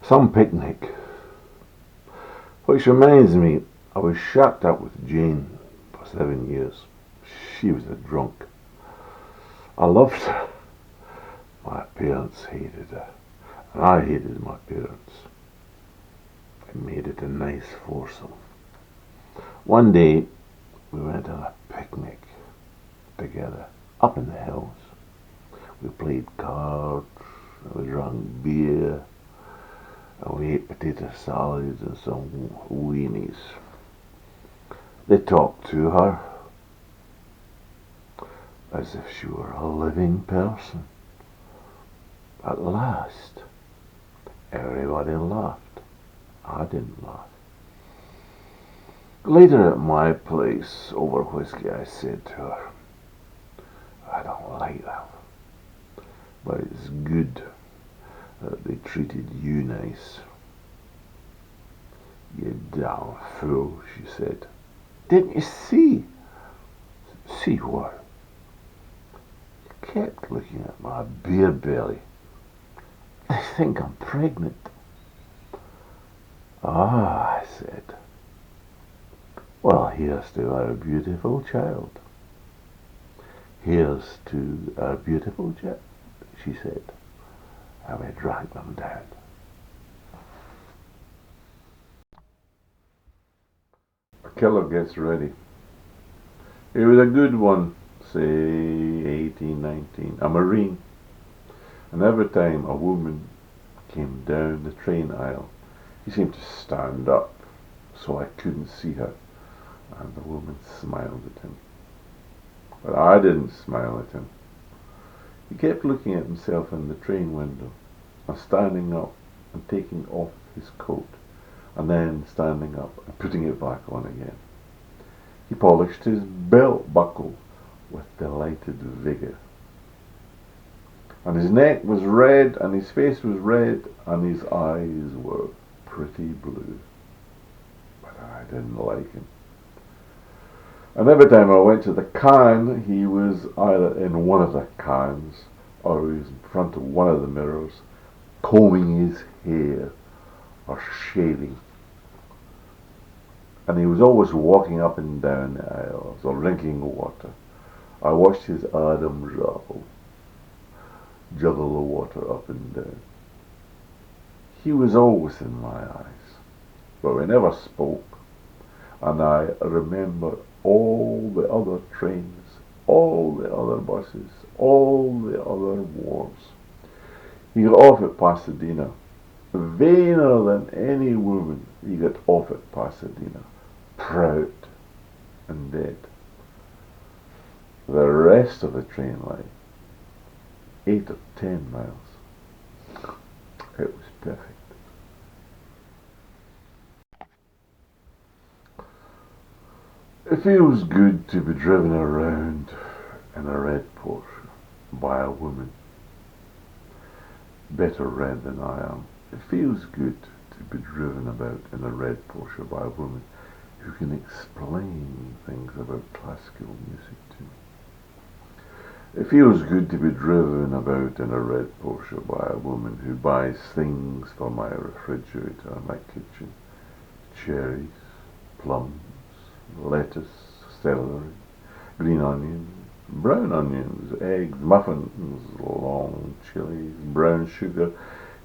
Some picnic. Which reminds me, I was shacked up with Jane for 7 years. She was a drunk. I loved her. My parents hated her, and I hated my parents. It made it a nice foursome. One day, we went on a picnic together, up in the hills. We played cards, we drank beer, and we ate potato salads and some weenies. They talked to her as if she were a living person. At last, everybody laughed. I didn't laugh. Later at my place, over whiskey, I said to her, I don't like them, but it's good that they treated you nice. You damn fool, she said. Didn't you see? See what? You kept looking at my beer belly. I think I'm pregnant. Ah, I said. Well, here's to our beautiful child. Here's to our beautiful child, she said, and we drank them down. A killer gets ready. He was a good one, say 18, 19, a Marine. And every time a woman came down the train aisle, he seemed to stand up so I couldn't see her. And the woman smiled at him. But I didn't smile at him. He kept looking at himself in the train window, and standing up and taking off his coat, and then standing up and putting it back on again. He polished his belt buckle with delighted vigour. And his neck was red, and his face was red, and his eyes were pretty blue. But I didn't like him. And every time I went to the can, he was either in one of the cans or he was in front of one of the mirrors, combing his hair or shaving. And he was always walking up and down the aisles or drinking water. I watched his Adam's apple juggle the water up and down. He was always in my eyes, but we never spoke. And I remember all the other trains, all the other buses, all the other wars. He got off at Pasadena. Vainer than any woman, he got off at Pasadena. Proud and dead. The rest of the train line, 8 or 10 miles. It was perfect. It feels good to be driven around in a red Porsche by a woman. Better red than I am. It feels good to be driven about in a red Porsche by a woman who can explain things about classical music to me. It feels good to be driven about in a red Porsche by a woman who buys things for my refrigerator and my kitchen. Cherries, plums, lettuce, celery, green onions, brown onions, eggs, muffins, long chilies, brown sugar,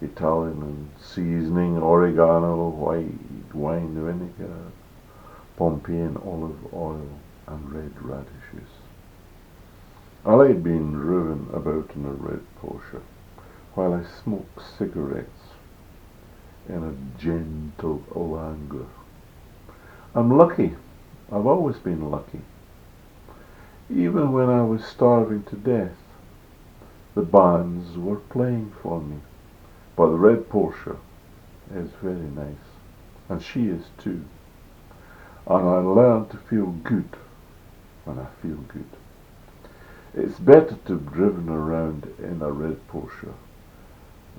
Italian and seasoning, oregano, white wine vinegar, Pompeian olive oil, and red radishes. I like being driven about in a red Porsche while I smoke cigarettes in a gentle languor. I'm lucky. I've always been lucky. Even when I was starving to death, the bands were playing for me. But the red Porsche is very nice, and she is too. And I learn to feel good when I feel good. It's better to be driven around in a red Porsche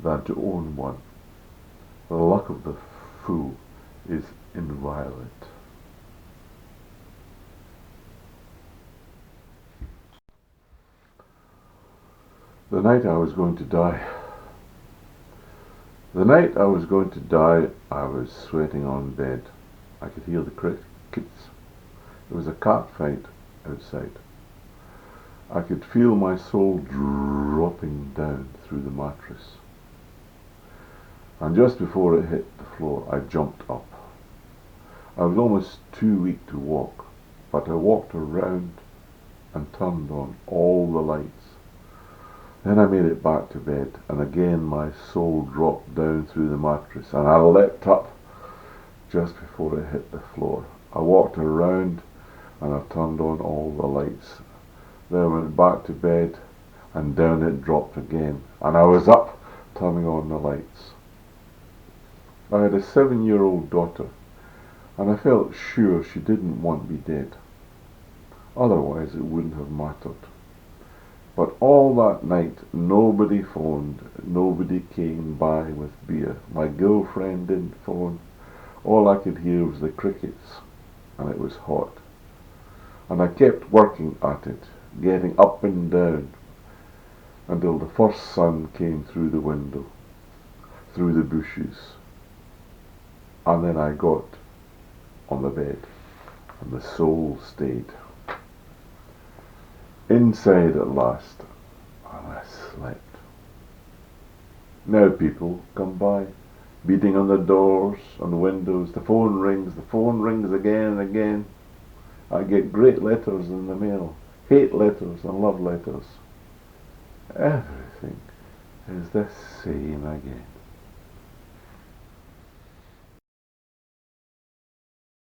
than to own one. The luck of the fool is inviolate. The night I was going to die, The night I was going to die, I was sweating on bed. I could hear the crickets. There was a cat fight outside. I could feel my soul dropping down through the mattress. And just before it hit the floor, I jumped up. I was almost too weak to walk, but I walked around and turned on all the lights. Then I made it back to bed, and again my soul dropped down through the mattress, and I leapt up just before it hit the floor. I walked around and I turned on all the lights. Then I went back to bed, and down it dropped again, and I was up turning on the lights. I had a 7-year-old daughter, and I felt sure she didn't want me dead. Otherwise it wouldn't have mattered. But all that night nobody phoned, nobody came by with beer. My girlfriend didn't phone. All I could hear was the crickets, and it was hot. And I kept working at it, getting up and down, until the first sun came through the window, through the bushes. And then I got on the bed, and the soul stayed. Inside at last, and I slept. Now people come by, beating on the doors, on the windows. The phone rings again and again. I get great letters in the mail, hate letters and love letters. Everything is the same again.